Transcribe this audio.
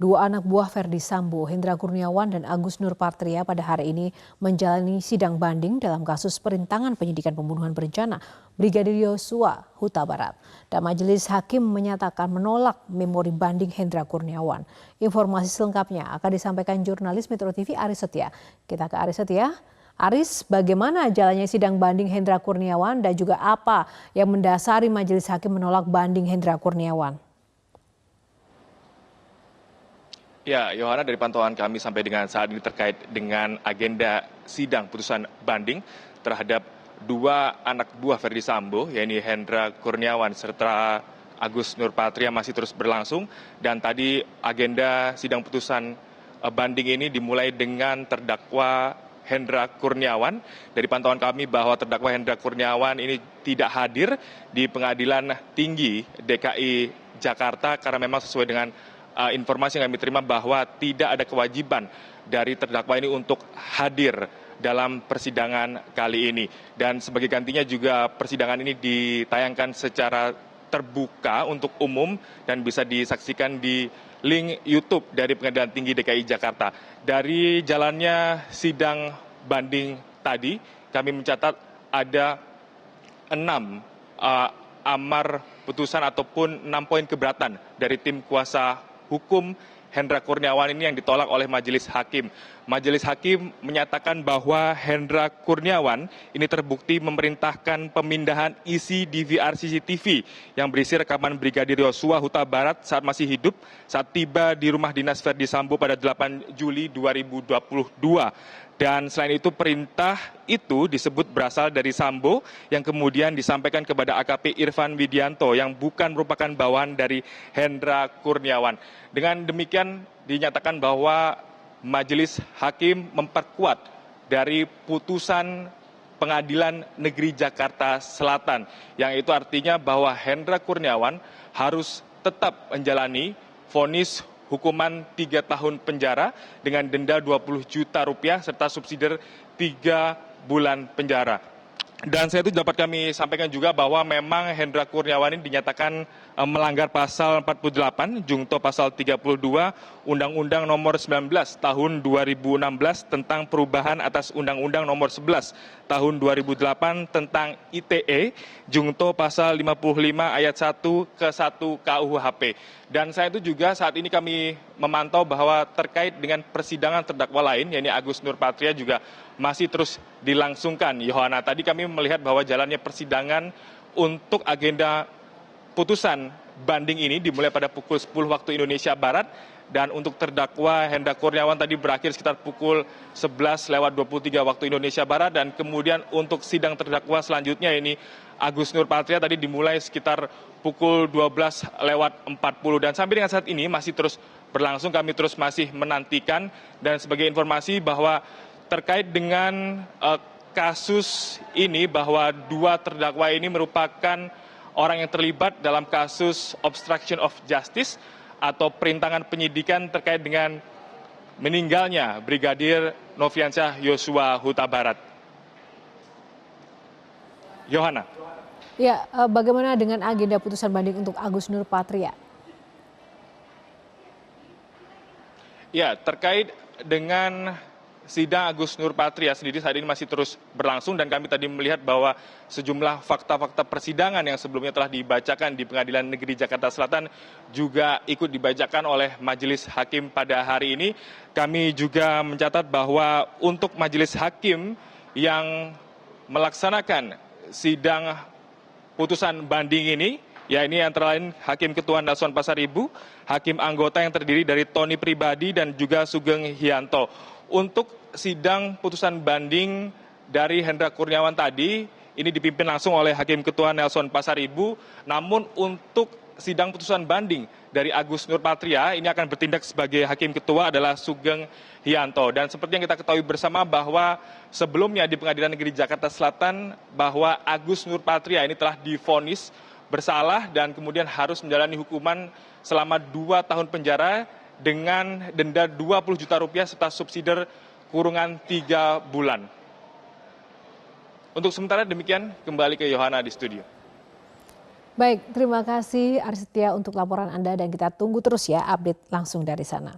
Dua anak buah Verdi Sambo, Hendra Kurniawan dan Agus Nurpatria pada hari ini menjalani sidang banding dalam kasus perintangan penyidikan pembunuhan berencana Brigadir Yosua Huta Barat. Dan majelis hakim menyatakan menolak memori banding Hendra Kurniawan. Informasi selengkapnya akan disampaikan jurnalis Metro TV Aris Setia. Kita ke Aris Setia. Aris, bagaimana jalannya sidang banding Hendra Kurniawan dan juga apa yang mendasari majelis hakim menolak banding Hendra Kurniawan? Ya, Yohana, dari pantauan kami sampai dengan saat ini terkait dengan agenda sidang putusan banding terhadap dua anak buah Verdi Sambo, yaitu Hendra Kurniawan serta Agus Nurpatria masih terus berlangsung. Dan tadi agenda sidang putusan banding ini dimulai dengan terdakwa Hendra Kurniawan. Dari pantauan kami bahwa terdakwa Hendra Kurniawan ini tidak hadir di Pengadilan Tinggi DKI Jakarta karena memang sesuai dengan informasi yang kami terima bahwa tidak ada kewajiban dari terdakwa ini untuk hadir dalam persidangan kali ini. Dan sebagai gantinya juga persidangan ini ditayangkan secara terbuka untuk umum dan bisa disaksikan di link YouTube dari Pengadilan Tinggi DKI Jakarta. Dari jalannya sidang banding tadi, kami mencatat ada 6 amar putusan ataupun 6 poin keberatan dari tim kuasa hukum Hendra Kurniawan ini yang ditolak oleh majelis hakim. Majelis hakim menyatakan bahwa Hendra Kurniawan ini terbukti memerintahkan pemindahan isi DVR CCTV yang berisi rekaman Brigadir Yosua Huta Barat saat masih hidup saat tiba di rumah dinas Verdi Sambo pada 8 Juli 2022. Dan selain itu perintah itu disebut berasal dari Sambo yang kemudian disampaikan kepada AKP Irfan Widianto yang bukan merupakan bawahan dari Hendra Kurniawan. Dengan demikian dinyatakan bahwa majelis hakim memperkuat dari putusan Pengadilan Negeri Jakarta Selatan, yang itu artinya bahwa Hendra Kurniawan harus tetap menjalani vonis hukuman 3 tahun penjara dengan denda 20 juta rupiah serta subsidi 3 bulan penjara. Dan saya itu dapat kami sampaikan juga bahwa memang Hendra Kurniawan ini dinyatakan melanggar pasal 48, jungto pasal 32 Undang-Undang nomor 19 tahun 2016 tentang perubahan atas Undang-Undang nomor 11 tahun 2008 tentang ITE, jungto pasal 55 ayat 1 ke 1 KUHP. Dan saya itu juga saat ini kami memantau bahwa terkait dengan persidangan terdakwa lain, yaitu Agus Nurpatria juga masih terus dilangsungkan. Yohana, tadi kami melihat bahwa jalannya persidangan untuk agenda putusan banding ini dimulai pada pukul 10 waktu Indonesia Barat, dan untuk terdakwa Hendra Kurniawan tadi berakhir sekitar pukul 11:23 waktu Indonesia Barat, dan kemudian untuk sidang terdakwa selanjutnya ini Agus Nurpatria tadi dimulai sekitar pukul 12:40, dan sampai dengan saat ini masih terus berlangsung. Kami terus masih menantikan, dan sebagai informasi bahwa terkait dengan kasus ini bahwa dua terdakwa ini merupakan orang yang terlibat dalam kasus obstruction of justice atau perintangan penyidikan terkait dengan meninggalnya Brigadir Nofriansyah Yosua Huta Barat. Yohana. Ya, bagaimana dengan agenda putusan banding untuk Agus Nurpatria? Ya, terkait dengan sidang Agus Nurpatria sendiri saat ini masih terus berlangsung, dan kami tadi melihat bahwa sejumlah fakta-fakta persidangan yang sebelumnya telah dibacakan di Pengadilan Negeri Jakarta Selatan juga ikut dibacakan oleh majelis hakim pada hari ini. Kami juga mencatat bahwa untuk majelis hakim yang melaksanakan sidang putusan banding ini, ya ini antara lain Hakim Ketua Nelson Pasaribu, Hakim anggota yang terdiri dari Tony Pribadi dan juga Sugeng Hianto. Untuk sidang putusan banding dari Hendra Kurniawan tadi, ini dipimpin langsung oleh Hakim Ketua Nelson Pasaribu, namun untuk sidang putusan banding dari Agus Nurpatria ini akan bertindak sebagai Hakim Ketua adalah Sugeng Hianto. Dan seperti yang kita ketahui bersama bahwa sebelumnya di Pengadilan Negeri Jakarta Selatan bahwa Agus Nurpatria ini telah divonis bersalah dan kemudian harus menjalani hukuman selama 2 tahun penjara dengan denda 20 juta rupiah serta subsidi kurungan 3 bulan. Untuk sementara demikian, kembali ke Yohana di studio. Baik, terima kasih Arsetia untuk laporan Anda dan kita tunggu terus ya update langsung dari sana.